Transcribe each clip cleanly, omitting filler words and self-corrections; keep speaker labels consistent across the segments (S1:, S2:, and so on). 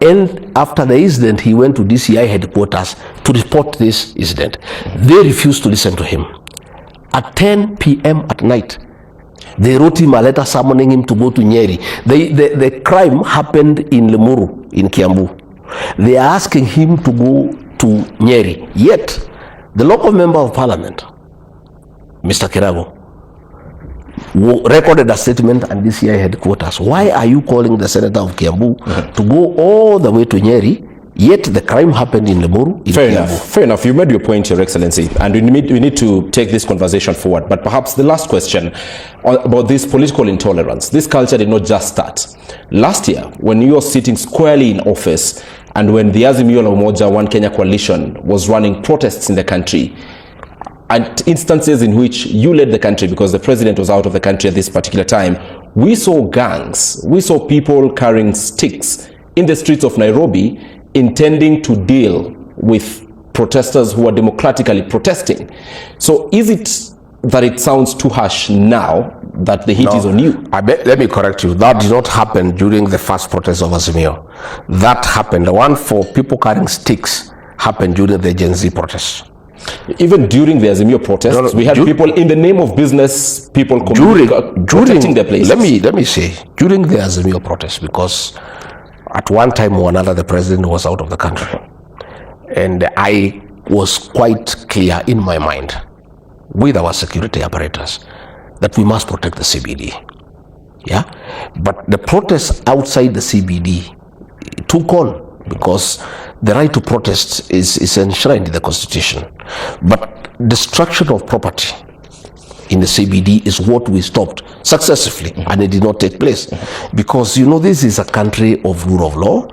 S1: And after the incident, he went to DCI headquarters to report this incident. They refused to listen to him. At 10 p.m. at night, they wrote him a letter summoning him to go to Nyeri. The crime happened in Limuru, in Kiambu. They are asking him to go to Nyeri. Yet, the local member of parliament, Mr. Kirago, recorded a statement at DCI headquarters. Why are you calling the senator of Kiambu to go all the way to Nyeri, yet the crime happened in Limuru?
S2: Fair enough. You made your point, Your Excellency, and we need to take this conversation forward. But perhaps the last question about this political intolerance. This culture did not just start. Last year, when you were sitting squarely in office, and when the Azimio la Umoja One Kenya coalition was running protests in the country, at instances in which you led the country because the president was out of the country at this particular time, we saw gangs, we saw people carrying sticks in the streets of Nairobi intending to deal with protesters who are democratically protesting. So is it that it sounds too harsh now that the heat is on you?
S1: Let me correct you. That did not happen during the first protest of Azimio. That happened, the one for people carrying sticks happened during the Gen Z protests.
S2: Even during the Azimio protests, we had people in the name of business, people protecting their places.
S1: Let me say, during the Azimio protests, because at one time or another, the president was out of the country. And I was quite clear in my mind with our security apparatus that we must protect the CBD. Yeah? But the protests outside the CBD took on because the right to protest is enshrined in the Constitution. But destruction of property in the CBD is what we stopped successfully, and it did not take place. Because, you know, this is a country of rule of law,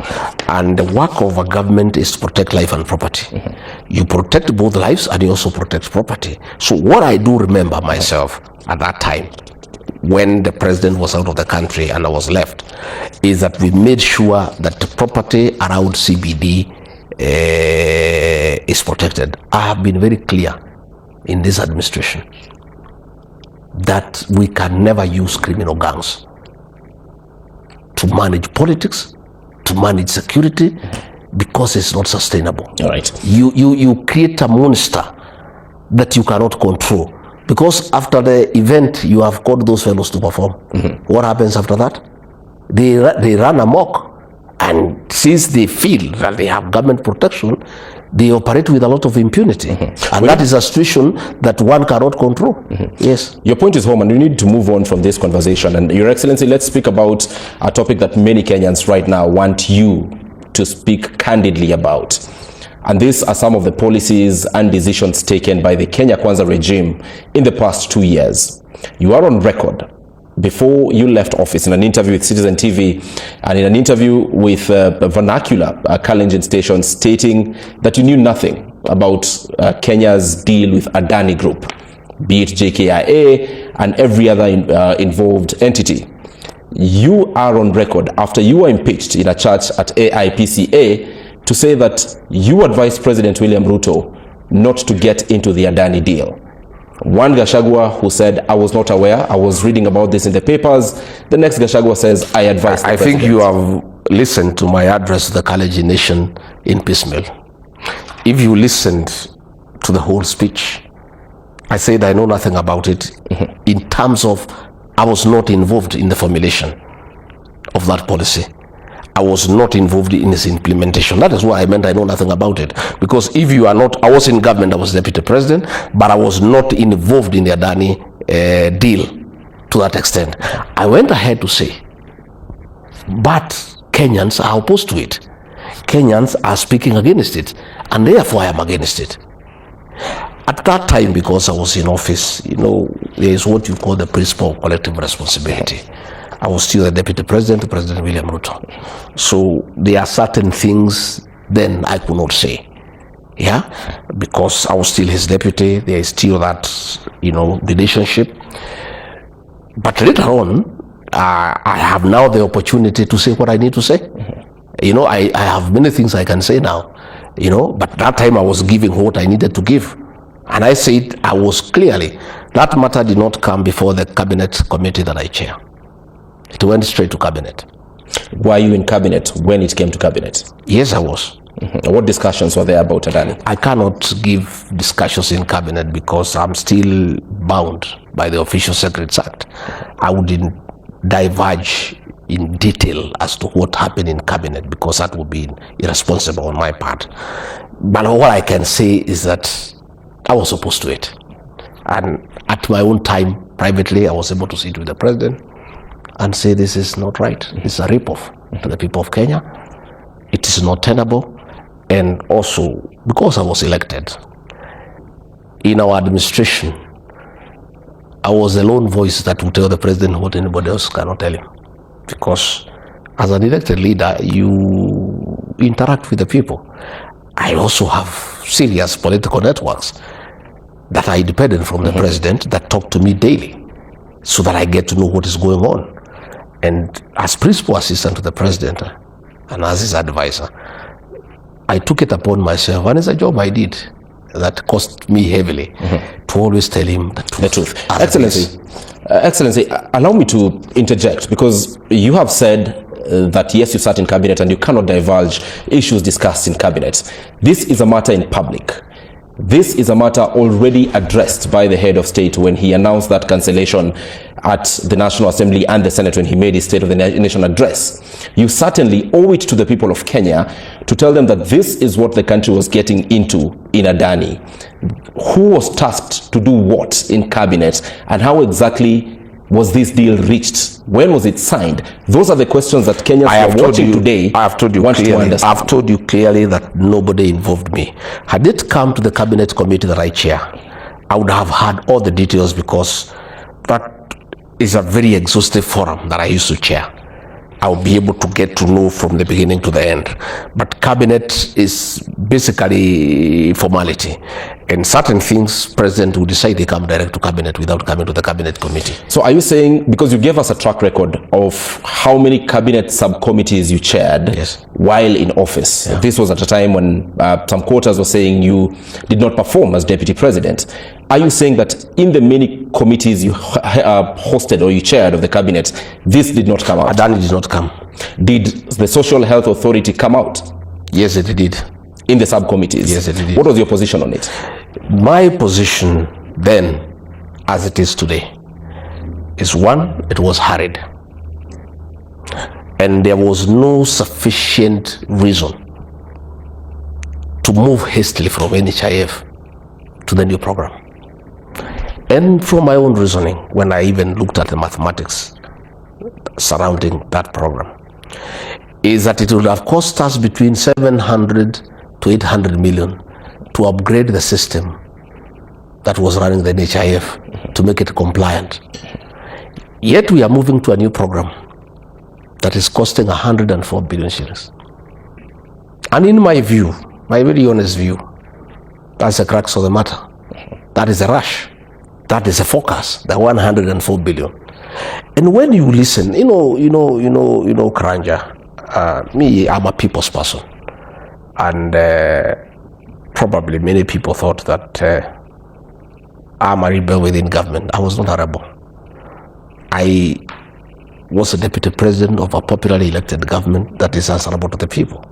S1: and the work of a government is to protect life and property. You protect both lives and you also protect property. So what I do remember myself at that time, when the president was out of the country and I was left, is that we made sure that the property around CBD is protected. I have been very clear in this administration that we can never use criminal gangs to manage politics, to manage security, because it's not sustainable.
S2: All right.
S1: You create a monster that you cannot control. Because after the event, you have called those fellows to perform. What happens after that? They run amok. And since they feel that they have government protection, they operate with a lot of impunity. And that is a situation that one cannot control. Yes.
S2: Your point is home, and we need to move on from this conversation. And Your Excellency, let's speak about a topic that many Kenyans right now want you to speak candidly about. And these are some of the policies and decisions taken by the Kenya Kwanza regime in the past 2 years. You are on record before you left office in an interview with Citizen TV and in an interview with Vernacular, a Kalenjin station, stating that you knew nothing about Kenya's deal with Adani Group, be it JKIA and every other involved entity. You are on record after you were impeached in a church at AIPCA to say that you advised President William Ruto not to get into the Adani deal. One Gachagwa who said, I was not aware, I was reading about this in the papers. The next Gachagwa says, I advised the president.
S1: think you have listened to my address to the Kalenjin nation in piecemeal. If you listened to the whole speech, I said I know nothing about it in terms of I was not involved in the formulation of that policy. I was not involved in its implementation. That is why I meant I know nothing about it. Because if you are not, I was in government, I was deputy president, but I was not involved in the Adani deal to that extent. I went ahead to say, but Kenyans are opposed to it. Kenyans are speaking against it, and therefore I am against it. At that time, because I was in office, you know, there is what you call the principle of collective responsibility. I was still the deputy president, President William Ruto. So there are certain things then I could not say. Yeah, because I was still his deputy, there is still that, you know, relationship. But later on, I have now the opportunity to say what I need to say. You know, I have many things I can say now, you know, but that time I was giving what I needed to give. And I said, I was clearly, that matter did not come before the cabinet committee that I chair. It went straight to cabinet.
S2: Were you in cabinet when it came to cabinet?
S1: Yes, I was.
S2: What discussions were there about Adani?
S1: I cannot give discussions in cabinet because I'm still bound by the Official Secrets Act. I wouldn't diverge in detail as to what happened in cabinet because that would be irresponsible on my part. But what I can say is that I was opposed to it. And at my own time, privately, I was able to sit with the president and say this is not right. It's a rip-off to the people of Kenya. It is not tenable. And also, because I was elected, in our administration, I was the lone voice that would tell the president what anybody else cannot tell him. Because as an elected leader, you interact with the people. I also have serious political networks that are independent from the president that talk to me daily so that I get to know what is going on. And as principal assistant to the president and as his advisor, I took it upon myself, and it's a job I did that cost me heavily to always tell him the truth.
S2: Excellency, allow me to interject because you have said that yes, you sat in cabinet and you cannot divulge issues discussed in cabinet. This is a matter in public. This is a matter already addressed by the head of state when he announced that cancellation at the National Assembly and the Senate when he made his State of the Nation address. You certainly owe it to the people of Kenya to tell them that this is what the country was getting into in Adani. Who was tasked to do what in cabinet, and how exactly was this deal reached? When was it signed? Those are the questions that Kenyans are watching today.
S1: I have told you clearly that nobody involved me. Had it come to the cabinet committee that I chair, I would have had all the details because that is a very exhaustive forum that I used to chair. I will be able to get to know from the beginning to the end. But cabinet is basically formality. And certain things, president will decide they come direct to cabinet without coming to the cabinet committee.
S2: So are you saying, because you gave us a track record of how many cabinet subcommittees you chaired while in office. Yeah. This was at a time when some quarters were saying you did not perform as deputy president. Are you saying that in the many committees you hosted or you chaired of the cabinet, this did not come out?
S1: Adani did not come.
S2: Did the Social Health Authority come out?
S1: Yes, it did.
S2: In the subcommittees?
S1: Yes, it did.
S2: What was your position on it?
S1: My position then, as it is today, is one, it was hurried. And there was no sufficient reason to move hastily from NHIF to the new program. And from my own reasoning, when I even looked at the mathematics surrounding that program, is that it would have cost us between 700 to 800 million to upgrade the system that was running the NHIF to make it compliant. Yet we are moving to a new program that is costing 104 billion shillings. And in my view, my very honest view, that's the crux of the matter. That is a rush. That is a focus, the 104 billion. And when you listen, Karanja, me, I'm a people's person. And probably many people thought that I'm a rebel within government. I was not a rebel. I was a deputy president of a popularly elected government that is answerable to the people.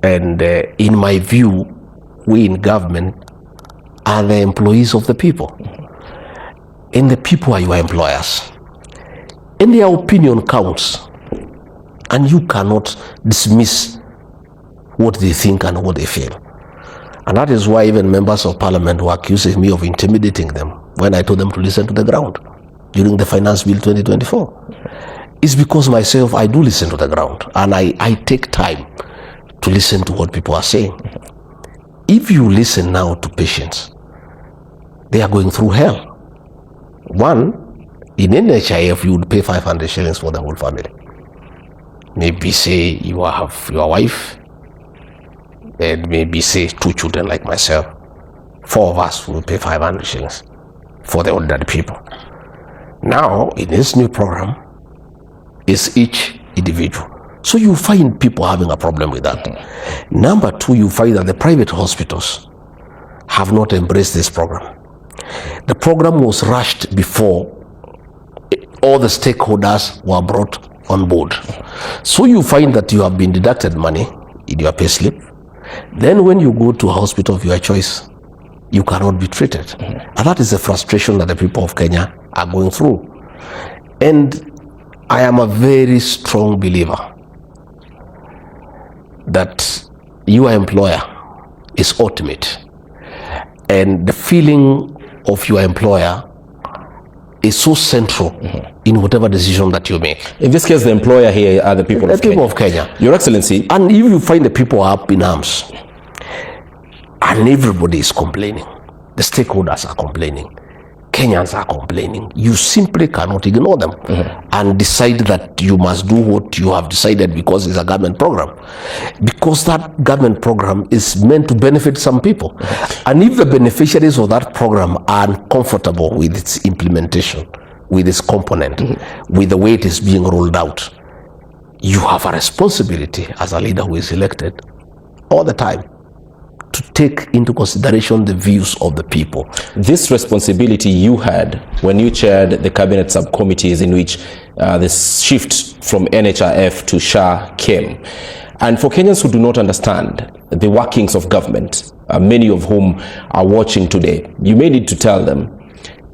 S1: And in my view, we in government are the employees of the people. And the people are your employers. And their opinion counts. And you cannot dismiss what they think and what they feel. And that is why even members of parliament were accusing me of intimidating them when I told them to listen to the ground during the Finance Bill 2024. It's because myself, I do listen to the ground. And I take time to listen to what people are saying. If you listen now to patients, they are going through hell. One, in NHIF, you would pay 500 shillings for the whole family. Maybe say you have your wife, and maybe say 2 children like myself. 4 of us will pay 500 shillings for the ordinary people. Now, in this new program, it's each individual. So you find people having a problem with that. Number 2, you find that the private hospitals have not embraced this program. The program was rushed before all the stakeholders were brought on board. So you find that you have been deducted money in your pay slip. Then when you go to a hospital of your choice, you cannot be treated. And that is the frustration that the people of Kenya are going through. And I am a very strong believer that your employer is ultimate. And the feeling of your employer is so central in whatever decision that you make.
S2: In this case, the employer here are the people
S1: of Kenya.
S2: Your Excellency.
S1: And if you find the people are up in arms, and everybody is complaining, the stakeholders are complaining, Kenyans are complaining, you simply cannot ignore them and decide that you must do what you have decided because it's a government program. Because that government program is meant to benefit some people. And if the beneficiaries of that program are uncomfortable with its implementation, with its component, with the way it is being rolled out, you have a responsibility as a leader who is elected all the time to take into consideration the views of the people.
S2: This responsibility you had when you chaired the cabinet subcommittees in which the shift from NHIF to SHA came. And for Kenyans who do not understand the workings of government, many of whom are watching today, you may need to tell them,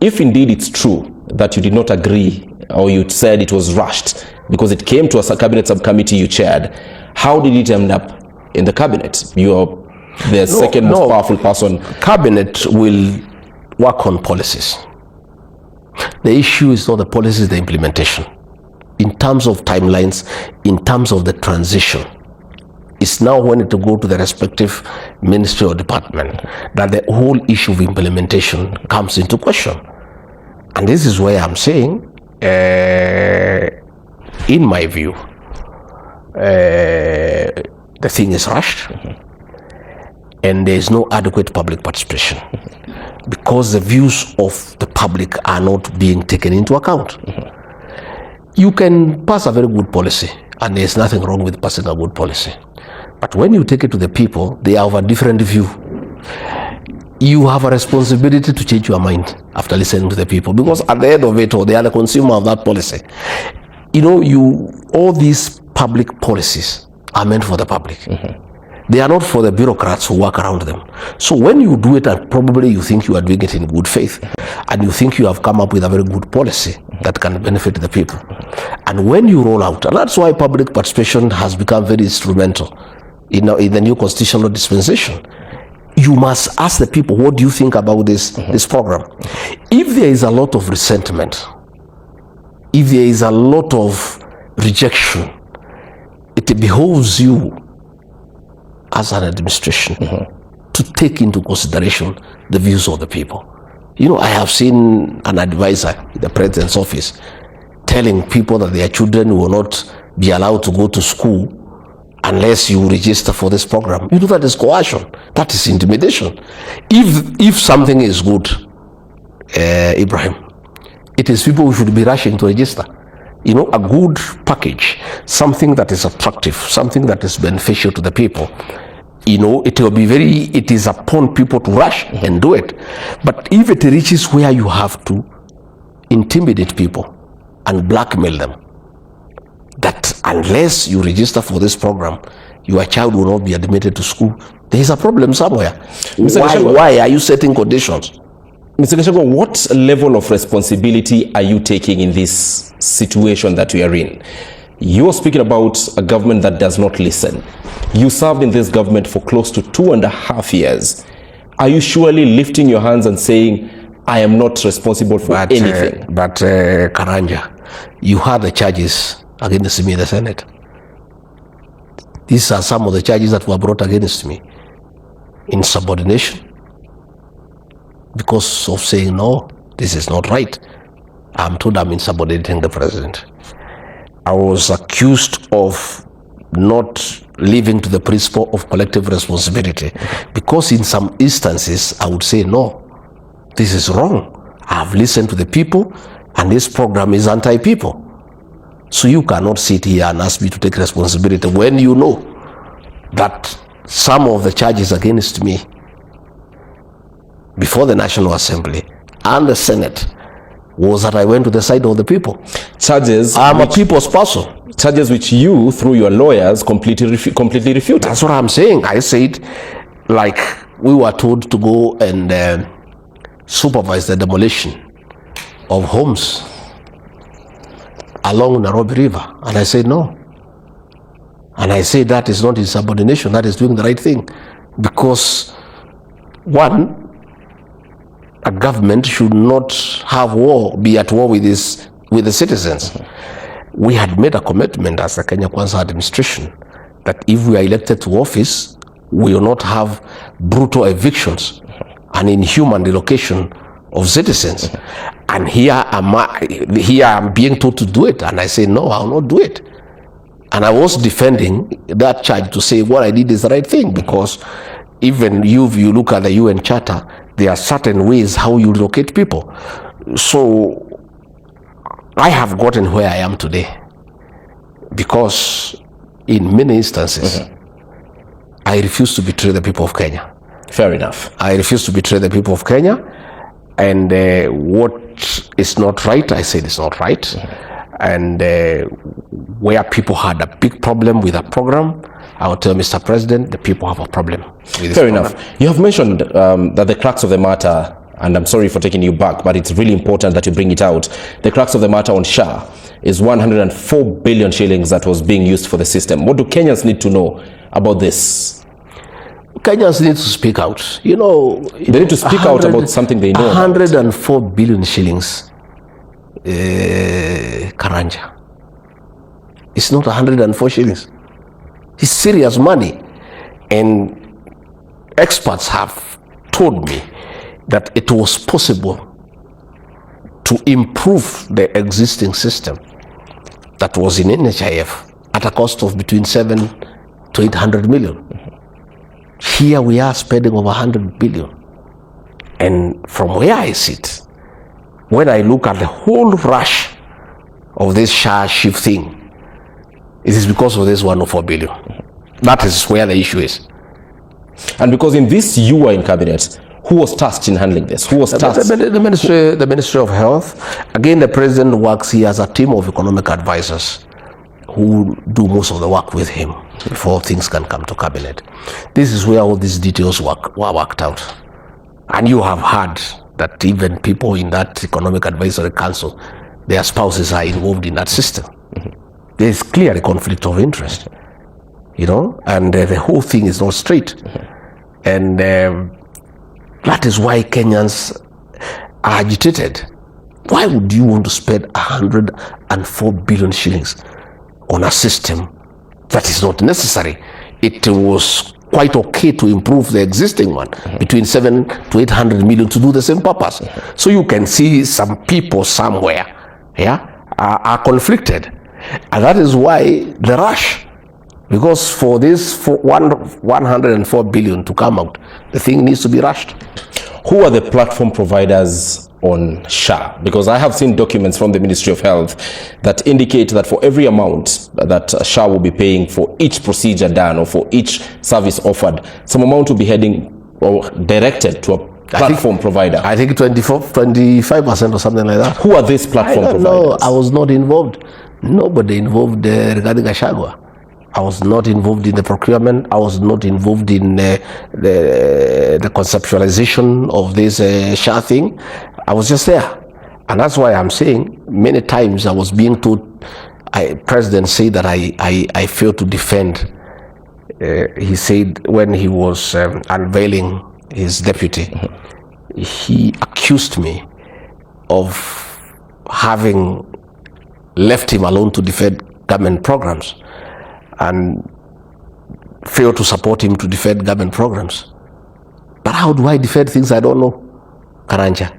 S2: if indeed it's true that you did not agree or you said it was rushed because it came to a cabinet subcommittee you chaired, how did it end up in the cabinet? You are the second most powerful person.
S1: Cabinet will work on policies. The issue is not the policies, the implementation. In terms of timelines, in terms of the transition, it's now when it to go to the respective ministry or department that the whole issue of implementation comes into question. And this is where I'm saying, in my view, the thing is rushed. And there is no adequate public participation because the views of the public are not being taken into account. You can pass a very good policy, and there's nothing wrong with passing a good policy. But when you take it to the people, they have a different view. You have a responsibility to change your mind after listening to the people, because at the end of it all, they are the consumer of that policy. You know, all these public policies are meant for the public. They are not for the bureaucrats who work around them. So when you do it, and probably you think you are doing it in good faith, and you think you have come up with a very good policy that can benefit the people. And when you roll out, and that's why public participation has become very instrumental in the new constitutional dispensation. You must ask the people, what do you think about this program? If there is a lot of resentment, if there is a lot of rejection, it behoves you as an administration to take into consideration the views of the people. You know, I have seen an advisor in the president's office telling people that their children will not be allowed to go to school unless you register for this program. You know, that is coercion. That is intimidation. If something is good, Ibrahim, it is people who should be rushing to register. You know, a good package, something that is attractive, something that is beneficial to the people. You know, it is upon people to rush and do it. But if it reaches where you have to intimidate people and blackmail them, that unless you register for this program, your child will not be admitted to school, there is a problem somewhere. Why are you setting conditions?
S2: Mr. Gachagwa, what level of responsibility are you taking in this situation that we are in? You are speaking about a government that does not listen. You served in this government for close to 2.5 years. Are you surely lifting your hands and saying, I am not responsible for anything?
S1: Karanja, you had the charges against me in the Senate. These are some of the charges that were brought against me. Insubordination. Because of saying, no, this is not right. I'm told I'm insubordinating the president. I was accused of not living to the principle of collective responsibility. Because in some instances, I would say, no, this is wrong. I have listened to the people, and this program is anti-people. So you cannot sit here and ask me to take responsibility when you know that some of the charges against me before the National Assembly and the Senate was that I went to the side of the people.
S2: Charges.
S1: I'm a people's person.
S2: Charges which you, through your lawyers, completely refuted.
S1: That's what I'm saying. I said, like, we were told to go and supervise the demolition of homes along Nairobi River. And I said, no. And I said that is not insubordination, that is doing the right thing. Because, one, a government should not have war, be at war with the citizens. We had made a commitment as the Kenya Kwanza administration that if we are elected to office, we will not have brutal evictions and inhuman relocation of citizens. And here I'm being told to do it. And I say, no, I will not do it. And I was defending that charge to say what I did is the right thing, because even if you look at the UN Charter, there are certain ways how you relocate people. So I have gotten where I am today because in many instances, I refuse to betray the people of Kenya.
S2: Fair enough.
S1: I refuse to betray the people of Kenya. And what is not right, I said it's not right. And where people had a big problem with a program, I will tell Mr. President, the people have a problem with this
S2: Fair
S1: program.
S2: enough. You have mentioned that the crux of the matter, and I'm sorry for taking you back, but it's really important that you bring it out. The crux of the matter on SHA is 104 billion shillings that was being used for the system. What do Kenyans need to know about this?
S1: Kenyans need to speak out. They
S2: need to speak out about something they know
S1: 104 billion shillings, Karanja. It's not 104 shillings. It's serious money. And experts have told me that it was possible to improve the existing system that was in NHIF at a cost of between 7 to 800 million. Here we are spending over 100 billion. And from where I sit, when I look at the whole rush of this SHA shift thing, it is because of this 104 billion. That is where the issue is.
S2: And because in this you were in cabinet, who was tasked in handling this? Who was tasked?
S1: The Ministry of Health. Again, the president works here as a team of economic advisors who do most of the work with him before things can come to cabinet. This is where all these details were worked out. And you have heard that even people in that economic advisory council, their spouses are involved in that system. There is clearly conflict of interest, and the whole thing is not straight. And that is why Kenyans are agitated. Why would you want to spend 104 billion shillings on a system that is not necessary? It was quite okay to improve the existing one, between 7 to 800 million to do the same purpose. So you can see some people somewhere are conflicted. And that is why the rush, because for this 104 billion to come out, the thing needs to be rushed.
S2: Who are the platform providers on SHA? Because I have seen documents from the Ministry of Health that indicate that for every amount that SHA will be paying for each procedure done or for each service offered, some amount will be heading or directed to a platform provider.
S1: I think 25% or something like that.
S2: Who are these platform providers?
S1: No, I was not involved. Nobody involved regarding gachagwa. I was not involved in the procurement. I was not involved in the conceptualization of this SHA thing. I was just there. And that's why I'm saying many times I was being told, President said that I failed to defend. He said when he was unveiling his deputy, he accused me of having left him alone to defend government programs and failed to support him to defend government programs. But how do I defend things I don't know, Karanja?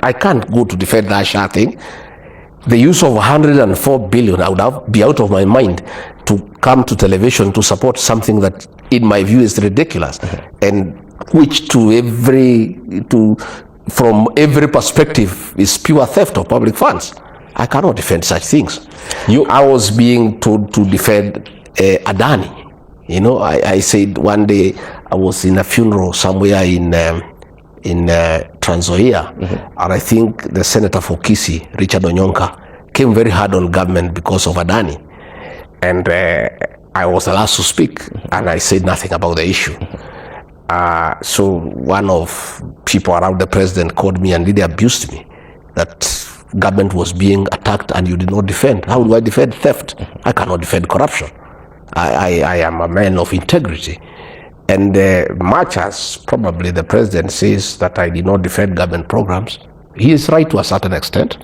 S1: I can't go to defend that SHA thing. The use of 104 billion, I would be out of my mind to come to television to support something that, in my view, is ridiculous, and which from every perspective is pure theft of public funds. I cannot defend such things. I was being told to defend Adani. I said one day I was in a funeral somewhere in Trans Nzoia, and I think the senator for Kisii, Richard Onyonka, came very hard on government because of Adani. And I was the last to speak, and I said nothing about the issue. So one of people around the president called me and really abused me that government was being attacked and you did not defend. How do I defend theft? I cannot defend corruption. I am a man of integrity. And much as probably the president says that I did not defend government programs, he is right to a certain extent.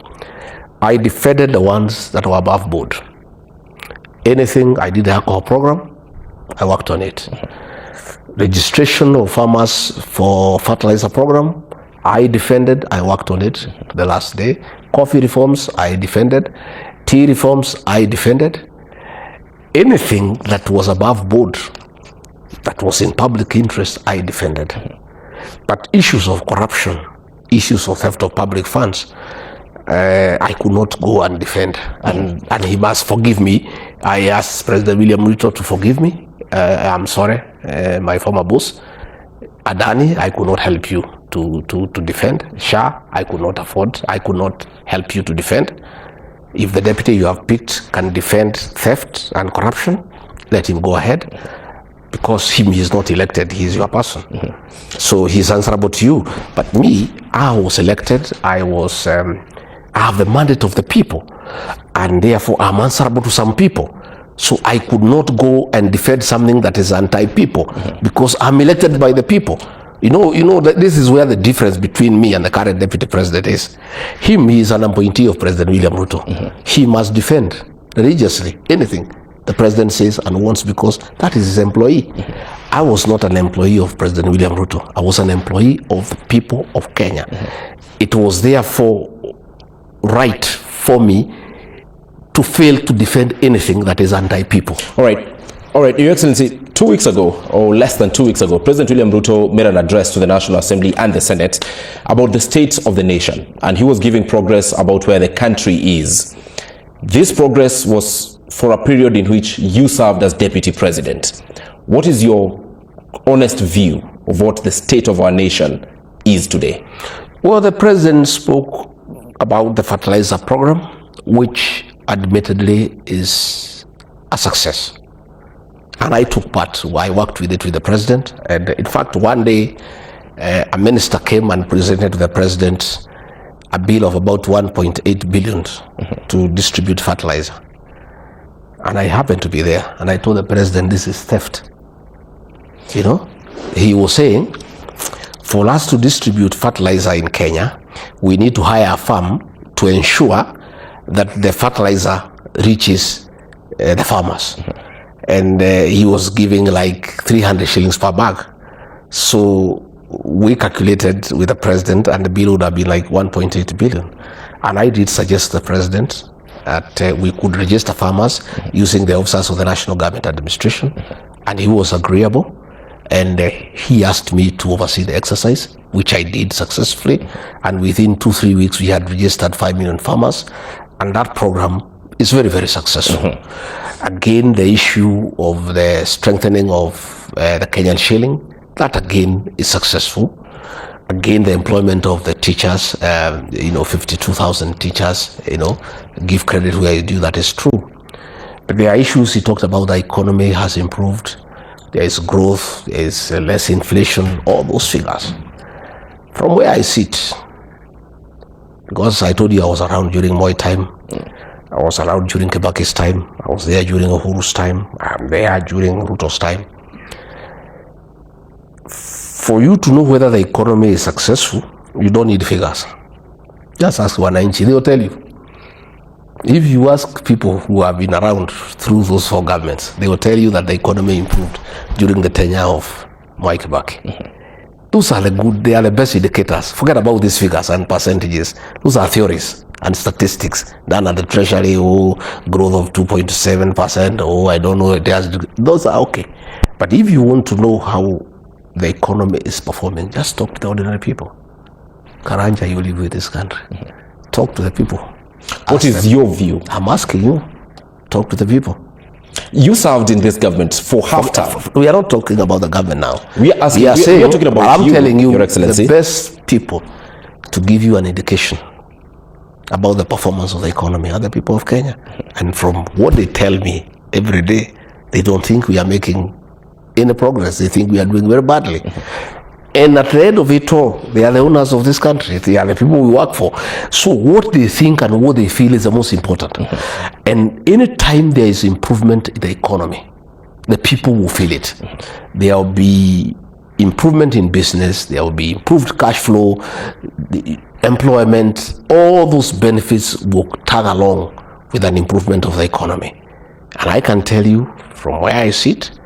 S1: I defended the ones that were above board. Anything I did the alcohol program, I worked on it. Registration of farmers for fertilizer program, I defended, I worked on it the last day. Coffee reforms, I defended. Tea reforms, I defended. Anything that was above board, that was in public interest, I defended. But issues of corruption, issues of theft of public funds, I could not go and defend. And he must forgive me. I asked President William Ruto to forgive me. I'm sorry, my former boss. Adani, I could not help you to defend. Shah, I could not afford. I could not help you to defend. If the deputy you have picked can defend theft and corruption, let him go ahead. Because he is not elected, he is your person. So he's answerable to you. But me, I was elected. I have the mandate of the people. And therefore, I'm answerable to some people. So I could not go and defend something that is anti-people because I'm elected by the people. You know that this is where the difference between me and the current deputy president is. He is an appointee of President William Ruto. He must defend religiously anything the president says and wants because that is his employee. I was not an employee of President William Ruto. I was an employee of the people of Kenya. It was therefore right for me to fail to defend anything that is anti-people.
S2: All right, Your Excellency, 2 weeks ago, or less than 2 weeks ago, President William Ruto made an address to the National Assembly and the Senate about the state of the nation, and he was giving progress about where the country is. This progress was for a period in which you served as deputy president. What is your honest view of what the state of our nation is today?
S1: Well, the president spoke about the fertilizer program, which admittedly is a success. And I took part. I worked with it with the president. And in fact, one day, a minister came and presented to the president a bill of about 1.8 billion to distribute fertilizer. And I happened to be there. And I told the president, this is theft. You know, he was saying, for us to distribute fertilizer in Kenya, we need to hire a firm to ensure that the fertilizer reaches the farmers. And he was giving like 300 shillings per bag. So we calculated with the president and the bill would have been like 1.8 billion. And I did suggest to the president that we could register farmers using the officers of the National Government Administration. And he was agreeable. And he asked me to oversee the exercise, which I did successfully. And within 2-3 weeks, we had registered 5 million farmers. And that program is very, very successful. Again, the issue of the strengthening of the Kenyan shilling, that again is successful. Again, the employment of the teachers, 52,000 teachers, give credit where you do, that is true. But there are issues he talked about. The economy has improved. There is growth, there is less inflation, all those figures. From where I sit, because I told you I was around during Moi time, I was around during Kibaki's time, I was there during Uhuru's time, I'm there during Ruto's time. For you to know whether the economy is successful, you don't need figures. Just ask Wananchi, they will tell you. If you ask people who have been around through those 4 governments, they will tell you that the economy improved during the tenure of Mwai Kibaki. Those are they are the best indicators. Forget about these figures and percentages. Those are theories and statistics done at the Treasury, growth of 2.7%, I don't know. Those are okay. But if you want to know how the economy is performing, just talk to the ordinary people. Karanja, you live with this country. Talk to the people.
S2: What is your view?
S1: I'm asking you. Talk to the people.
S2: You served in this government for half time.
S1: We are not talking about the government now.
S2: We are talking about
S1: I'm telling you,
S2: Your Excellency,
S1: the best people to give you an indication about the performance of the economy are the people of Kenya. And from what they tell me every day, they don't think we are making any progress. They think we are doing very badly. And at the end of it all, they are the owners of this country. They are the people we work for. So what they think and what they feel is the most important. And any time there is improvement in the economy, the people will feel it. There will be improvement in business. There will be improved cash flow, the employment. All those benefits will tag along with an improvement of the economy. And I can tell you from where I sit,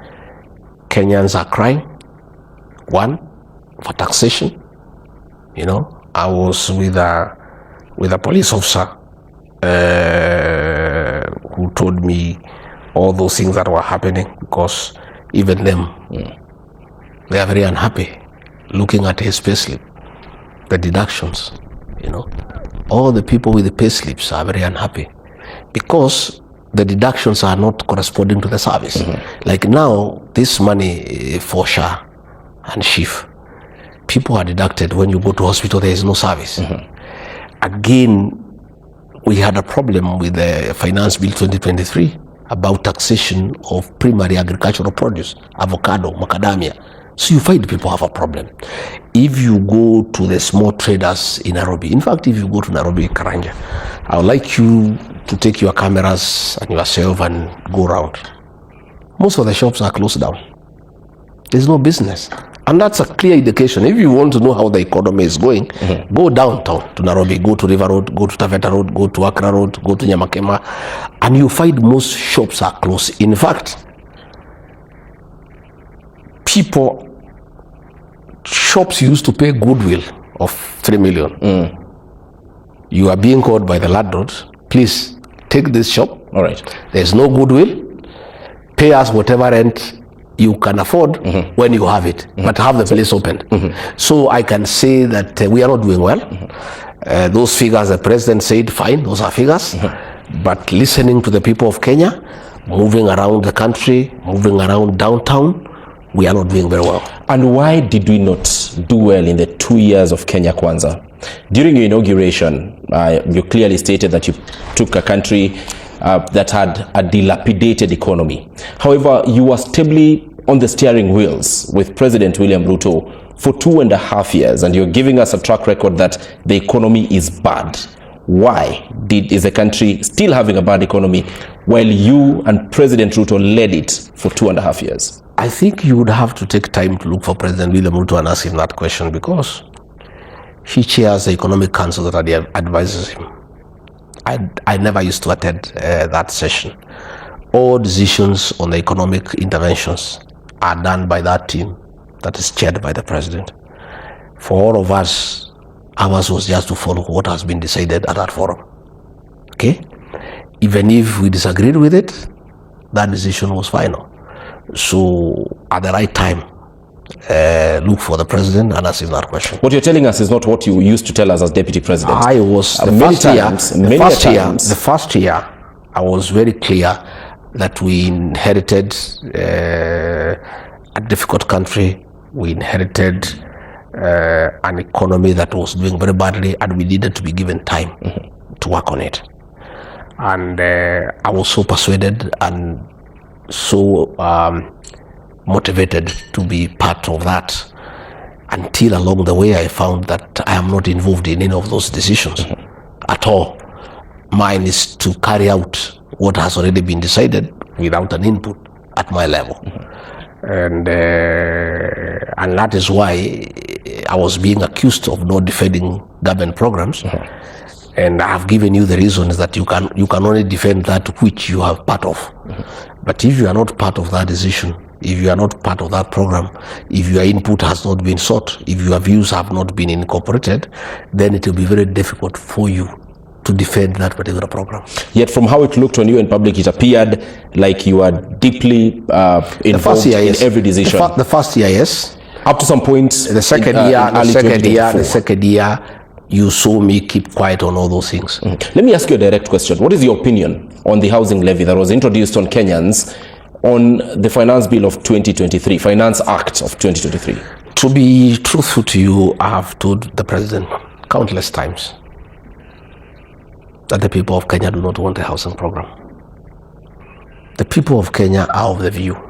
S1: Kenyans are crying. One, for taxation. I was with a police officer who told me all those things that were happening, because even them, they are very unhappy looking at his payslip, the deductions. All the people with the payslips are very unhappy because the deductions are not corresponding to the service. Like now, this money for SHA and SHIF, people are deducted when you go to hospital. There is no service. Again, we had a problem with the Finance Bill 2023 about taxation of primary agricultural produce, avocado, macadamia. So you find people have a problem. If you go to the small traders in Nairobi, in fact, if you go to Nairobi, Karanja, I would like you to take your cameras and yourself and go around. Most of the shops are closed down. There's no business. And that's a clear indication. If you want to know how the economy is going, go downtown to Nairobi, go to River Road, go to Taveta Road, go to Accra Road, go to Nyamakema, and you find most shops are closed. In fact, shops used to pay goodwill of 3 million. You are being called by the landlord, please take this shop.
S2: All right.
S1: There's no goodwill. Pay us whatever rent you can afford when you have it, but have the place opened. So I can say that we are not doing well. Those figures the president said, fine, those are figures. But listening to the people of Kenya, moving around the country, moving around downtown, we are not doing very well.
S2: And why did we not do well in the 2 years of Kenya Kwanza? During your inauguration, you clearly stated that you took a country that had a dilapidated economy. However, you were stably on the steering wheels with President William Ruto for 2.5 years, and you're giving us a track record that the economy is bad. Why is the country still having a bad economy while you and President Ruto led it for 2.5 years?
S1: I think you would have to take time to look for President William Ruto and ask him that question, because he chairs the Economic Council that advises him. I never used to attend that session. All decisions on the economic interventions are done by that team that is chaired by the president. For all of us, ours was just to follow what has been decided at that forum. Okay? Even if we disagreed with it, that decision was final. So at the right time, look for the president and ask him that question.
S2: What you're telling us is not what you used to tell us as deputy president.
S1: I was the first year I was very clear that we inherited a difficult country. We inherited an economy that was doing very badly, and we needed to be given time to work on it. And I was so persuaded and so motivated to be part of that, until along the way I found that I am not involved in any of those decisions at all. Mine is to carry out what has already been decided without an input at my level. And that is why I was being accused of not defending government programs. And I have given you the reasons that you can only defend that which you are part of. But if you are not part of that decision, if you are not part of that program, if your input has not been sought, if your views have not been incorporated, then it will be very difficult for you to defend that particular program.
S2: Yet from how it looked on you in public, it appeared like you are deeply involved in every decision.
S1: The first year, yes.
S2: Up to some point.
S1: The second year, you saw me keep quiet on all those things.
S2: Let me ask you a direct question. What is your opinion on the housing levy that was introduced on Kenyans on the Finance Bill of 2023, Finance Act of 2023?
S1: To be truthful to you, I have told the president countless times that the people of Kenya do not want a housing program. The people of Kenya are of the view